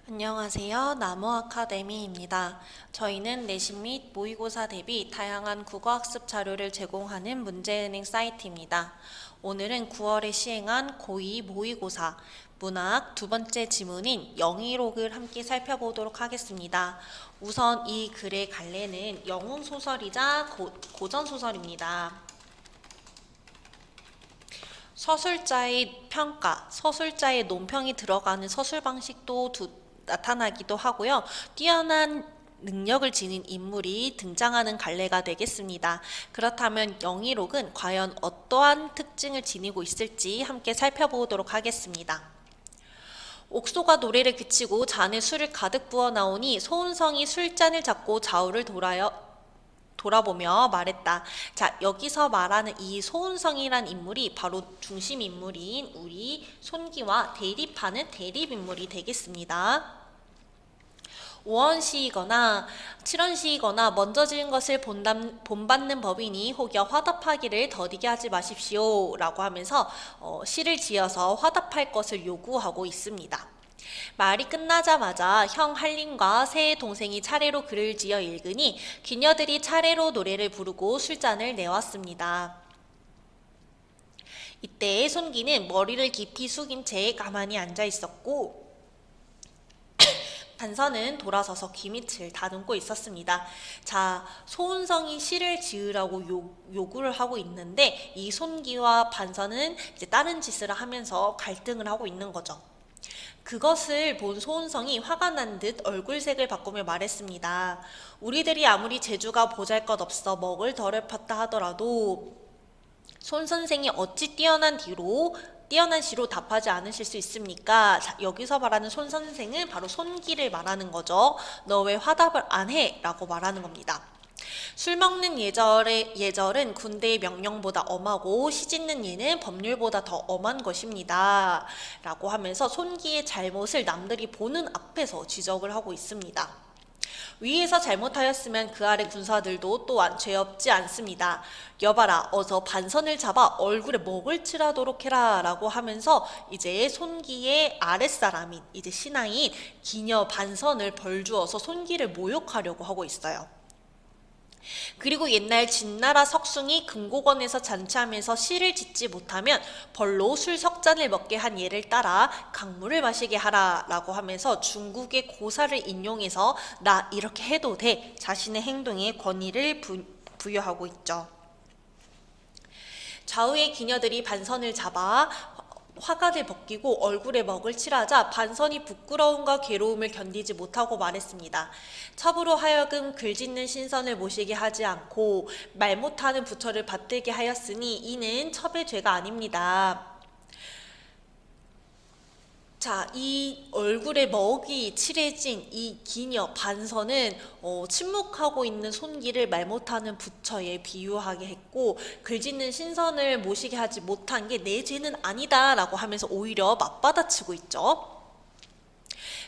안녕하세요. 나무 아카데미입니다. 저희는 내신 및 모의고사 대비 다양한 국어학습 자료를 제공하는 문제은행 사이트입니다. 오늘은 9월에 시행한 고2 모의고사 문학 두 번째 지문인 영희록을 함께 살펴보도록 하겠습니다. 우선 이 글의 갈래는 영웅소설이자 고전소설입니다. 서술자의 평가, 서술자의 논평이 들어가는 서술 방식도 나타나기도 하고요. 뛰어난 능력을 지닌 인물이 등장하는 갈래가 되겠습니다. 그렇다면 영희록은 과연 어떠한 특징을 지니고 있을지 함께 살펴보도록 하겠습니다. 옥소가 노래를 그치고 잔에 술을 가득 부어 나오니 소은성이 술잔을 잡고 좌우를 돌아보며 말했다. 자, 여기서 말하는 이 소은성이란 인물이 바로 중심 인물인 우리 손기와 대립하는 대립인물이 되겠습니다. 5원시이거나 7원시이거나 먼저 지은 것을 본받는 법이니 혹여 화답하기를 더디게 하지 마십시오 라고 하면서 시를 지어서 화답할 것을 요구하고 있습니다. 말이 끝나자마자 형 한림과 세 동생이 차례로 글을 지어 읽으니 기녀들이 차례로 노래를 부르고 술잔을 내왔습니다. 이때 손기는 머리를 깊이 숙인 채 가만히 앉아 있었고 반선은 돌아서서 귀밑을 다듬고 있었습니다. 자, 소은성이 시를 지으라고 요구를 하고 있는데 이 손기와 반선은 이제 다른 짓을 하면서 갈등을 하고 있는 거죠. 그것을 본 소은성이 화가 난 듯 얼굴색을 바꾸며 말했습니다. 우리들이 아무리 재주가 보잘것없어 먹을 덜을 폈다 하더라도 손 선생이 어찌 뛰어난 시로 답하지 않으실 수 있습니까? 자, 여기서 말하는 손 선생은 바로 손기를 말하는 거죠. 너 왜 화답을 안 해? 라고 말하는 겁니다. 술 먹는 예절은 군대의 명령보다 엄하고 시 짓는 예는 법률보다 더 엄한 것입니다. 라고 하면서 손기의 잘못을 남들이 보는 앞에서 지적을 하고 있습니다. 위에서 잘못하였으면 그 아래 군사들도 또한 죄 없지 않습니다. 여봐라, 어서 반선을 잡아 얼굴에 먹을 칠하도록 해라 라고 하면서 이제 손기의 아랫사람인 이제 신하인 기녀 반선을 벌주어서 손기를 모욕하려고 하고 있어요. 그리고 옛날 진나라 석숭이 금고건에서 잔치하면서 시를 짓지 못하면 벌로 술 석잔을 먹게 한 예를 따라 강물을 마시게 하라 라고 하면서 중국의 고사를 인용해서 나 이렇게 해도 돼 자신의 행동에 권위를 부여하고 있죠. 좌우의 기녀들이 반선을 잡아 화관을 벗기고 얼굴에 먹을 칠하자 반선이 부끄러움과 괴로움을 견디지 못하고 말했습니다. 첩으로 하여금 글짓는 신선을 모시게 하지 않고 말 못하는 부처를 받들게 하였으니 이는 첩의 죄가 아닙니다. 자, 이 얼굴에 먹이 칠해진 이 기녀 반선은 침묵하고 있는 손기를 말 못하는 부처에 비유하게 했고 글짓는 신선을 모시게 하지 못한 게 내 죄는 아니다 라고 하면서 오히려 맞받아치고 있죠.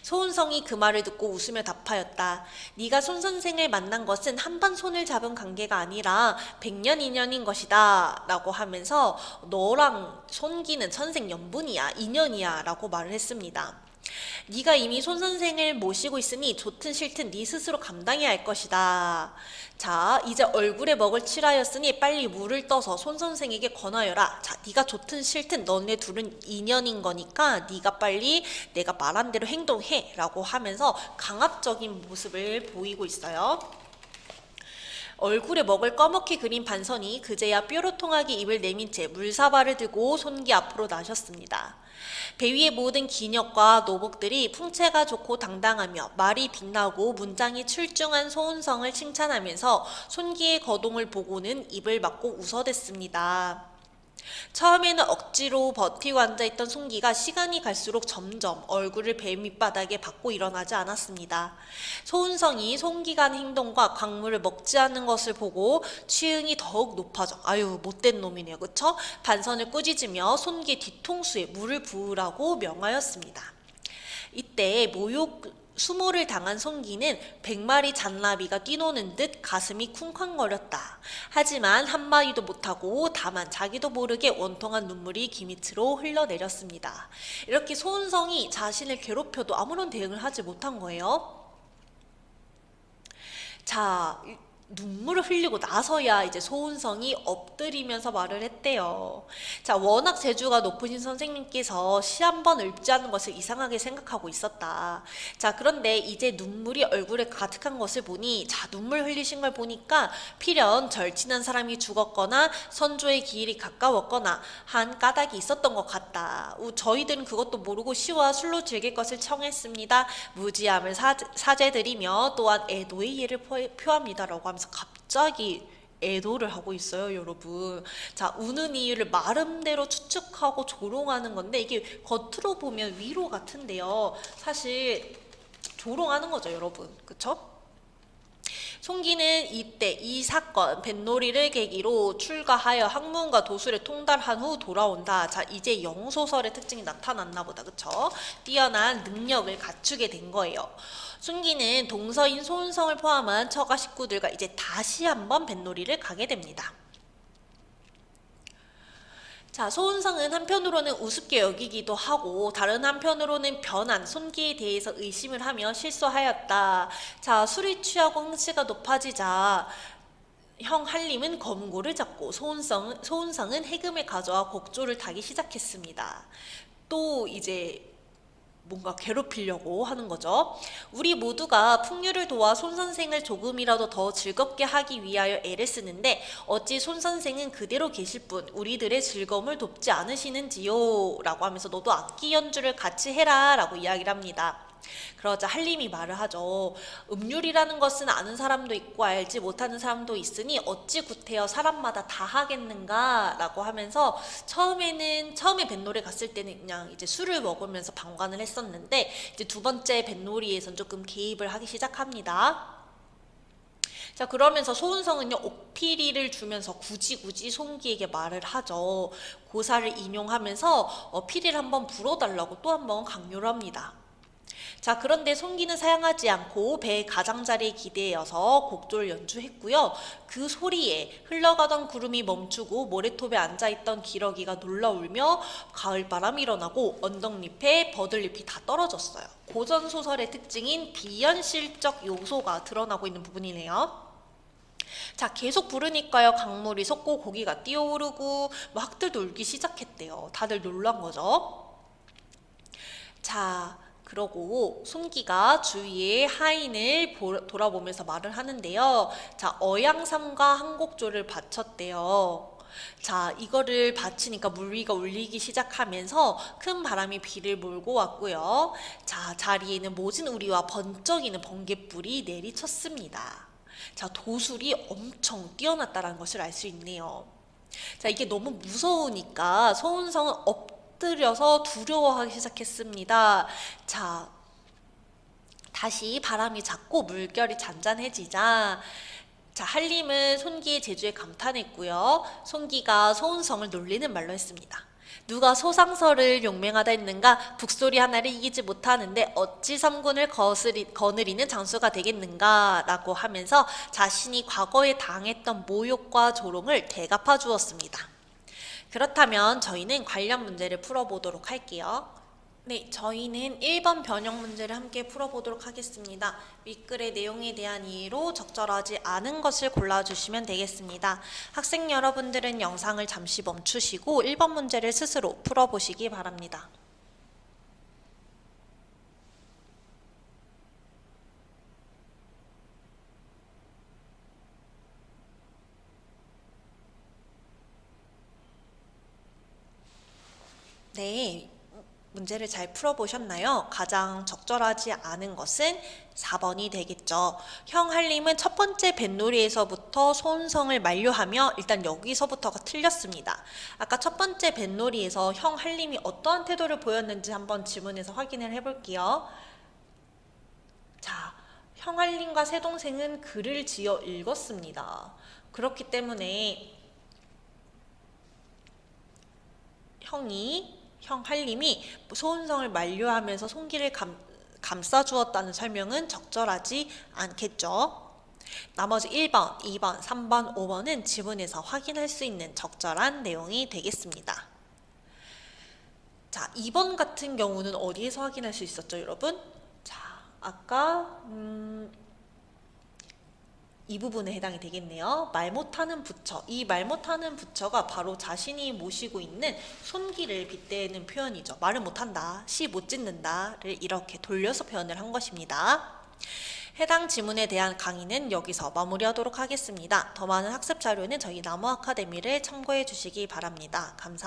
소은성이 그 말을 듣고 웃으며 답하였다. 네가 손 선생을 만난 것은 한번 손을 잡은 관계가 아니라 100년 인연인 것이다 라고 하면서 너랑 손기는 천생연분이야, 인연이야 라고 말을 했습니다. 네가 이미 손 선생을 모시고 있으니 좋든 싫든 네 스스로 감당해야 할 것이다. 자, 이제 얼굴에 먹을 칠하였으니 빨리 물을 떠서 손 선생에게 권하여라. 자, 네가 좋든 싫든 너네 둘은 인연인 거니까 네가 빨리 내가 말한 대로 행동해 라고 하면서 강압적인 모습을 보이고 있어요. 얼굴에 먹을 꺼멓게 그린 반선이 그제야 뾰로통하게 입을 내민 채 물사발을 들고 손기 앞으로 나셨습니다. 배 위의 모든 기역과 노복들이 풍채가 좋고 당당하며 말이 빛나고 문장이 출중한 소은성을 칭찬하면서 손기의 거동을 보고는 입을 막고 웃어댔습니다. 처음에는 억지로 버티고 앉아있던 손기가 시간이 갈수록 점점 얼굴을 배 밑바닥에 받고 일어나지 않았습니다. 소은성이 손기가 하는 행동과 강물을 먹지 않는 것을 보고 취흥이 더욱 높아져 아유 못된 놈이네요 그쵸? 반선을 꾸짖으며 손기 뒤통수에 물을 부으라고 명하였습니다. 이때 수모를 당한 손기는 100마리 잔나비가 뛰노는 듯 가슴이 쿵쾅거렸다. 하지만 한마디도 못하고 다만 자기도 모르게 원통한 눈물이 귀 밑으로 흘러내렸습니다. 이렇게 소은성이 자신을 괴롭혀도 아무런 대응을 하지 못한 거예요. 자, 눈물을 흘리고 나서야 이제 소은성이 엎드리면서 말을 했대요. 자, 워낙 재주가 높으신 선생님께서 시 한 번 읊지 않은 것을 이상하게 생각하고 있었다. 자, 그런데 이제 눈물이 얼굴에 가득한 것을 보니, 자, 눈물 흘리신 걸 보니까 필연 절친한 사람이 죽었거나 선조의 기일이 가까웠거나 한 까닭이 있었던 것 같다. 저희들은 그것도 모르고 시와 술로 즐길 것을 청했습니다. 무지함을 사죄드리며 또한 애도의 이해를 표합니다라고 하면서 갑자기 애도를 하고 있어요, 여러분. 자, 우는 이유를 나름대로 추측하고 조롱하는 건데 이게 겉으로 보면 위로 같은데요. 사실 조롱하는 거죠, 여러분. 그쵸? 송기는 이때 이 사건 뱃놀이를 계기로 출가하여 학문과 도술에 통달한 후 돌아온다. 자, 이제 영소설의 특징이 나타났나 보다. 그쵸? 뛰어난 능력을 갖추게 된 거예요. 순기는 동서인 소은성을 포함한 처가 식구들과 이제 다시 한번 뱃놀이를 가게 됩니다. 자, 소은성은 한편으로는 우습게 여기기도 하고 다른 한편으로는 변한 손기에 대해서 의심을 하며 실수하였다. 자, 술이 취하고 흥치가 높아지자 형 한림은 검고를 잡고 소은성은 해금을 가져와 곡조를 타기 시작했습니다. 또 이제 뭔가 괴롭히려고 하는 거죠. 우리 모두가 풍류를 도와 손 선생을 조금이라도 더 즐겁게 하기 위하여 애를 쓰는데 어찌 손 선생은 그대로 계실 뿐 우리들의 즐거움을 돕지 않으시는지요? 라고 하면서 너도 악기 연주를 같이 해라 라고 이야기를 합니다. 그러자 한림이 말을 하죠. 음률이라는 것은 아는 사람도 있고 알지 못하는 사람도 있으니 어찌 구태여 사람마다 다 하겠는가 라고 하면서 처음에 뱃놀이 갔을 때는 그냥 이제 술을 먹으면서 방관을 했었는데 이제 두 번째 뱃놀이에선 조금 개입을 하기 시작합니다. 자, 그러면서 소은성은요 옥피리를 주면서 굳이 송기에게 말을 하죠. 고사를 인용하면서 피리를 한번 불어달라고 또 한번 강요를 합니다. 자, 그런데 송기는 사양하지 않고 배의 가장자리에 기대어서 곡조를 연주했고요. 그 소리에 흘러가던 구름이 멈추고 모래톱에 앉아있던 기러기가 놀라 울며 가을바람이 일어나고 언덕잎에 버들잎이 다 떨어졌어요. 고전소설의 특징인 비현실적 요소가 드러나고 있는 부분이네요. 자, 계속 부르니까요 강물이 솟고 고기가 뛰어오르고 학들도 울기 시작했대요. 다들 놀란 거죠. 자, 그러고 손기가 주위의 하인을 돌아보면서 말을 하는데요. 자, 어양삼과 한곡조를 바쳤대요. 자, 이거를 바치니까 물위가 울리기 시작하면서 큰 바람이 비를 몰고 왔고요. 자, 자리에는 모진 우리와 번쩍이는 번갯불이 내리쳤습니다. 자, 도술이 엄청 뛰어났다는 것을 알 수 있네요. 자, 이게 너무 무서우니까 소은성은 엎드려서 두려워하기 시작했습니다. 자, 다시 바람이 작고 물결이 잔잔해지자 자, 한림은 손기의 재주에 감탄했고요. 손기가 소은성을 놀리는 말로 했습니다. 누가 소상설을 용맹하다 했는가? 북소리 하나를 이기지 못하는데 어찌 삼군을 거느리는 장수가 되겠는가? 라고 하면서 자신이 과거에 당했던 모욕과 조롱을 되갚아 주었습니다. 그렇다면 저희는 관련 문제를 풀어보도록 할게요. 네, 저희는 1번 변형 문제를 함께 풀어보도록 하겠습니다. 윗글의 내용에 대한 이해로 적절하지 않은 것을 골라주시면 되겠습니다. 학생 여러분들은 영상을 잠시 멈추시고 1번 문제를 스스로 풀어보시기 바랍니다. 네. 문제를 잘 풀어보셨나요? 가장 적절하지 않은 것은 4번이 되겠죠. 형 한림은 첫 번째 뱃놀이에서부터 소은성을 만류하며 일단 여기서부터가 틀렸습니다. 아까 첫 번째 뱃놀이에서 형 한림이 어떠한 태도를 보였는지 한번 지문에서 확인을 해볼게요. 자, 형 한림과 새동생은 글을 지어 읽었습니다. 그렇기 때문에 형 한림이 소은성을 만류하면서 손기를 감싸주었다는 설명은 적절하지 않겠죠. 나머지 1번, 2번, 3번, 5번은 지문에서 확인할 수 있는 적절한 내용이 되겠습니다. 자, 2번 같은 경우는 어디에서 확인할 수 있었죠, 여러분? 자, 아까 이 부분에 해당이 되겠네요. 말 못하는 부처. 이 말 못하는 부처가 바로 자신이 모시고 있는 손기를 빗대는 표현이죠. 말을 못한다, 시 못 짓는다를 이렇게 돌려서 표현을 한 것입니다. 해당 지문에 대한 강의는 여기서 마무리하도록 하겠습니다. 더 많은 학습 자료는 저희 나무 아카데미를 참고해 주시기 바랍니다. 감사합니다.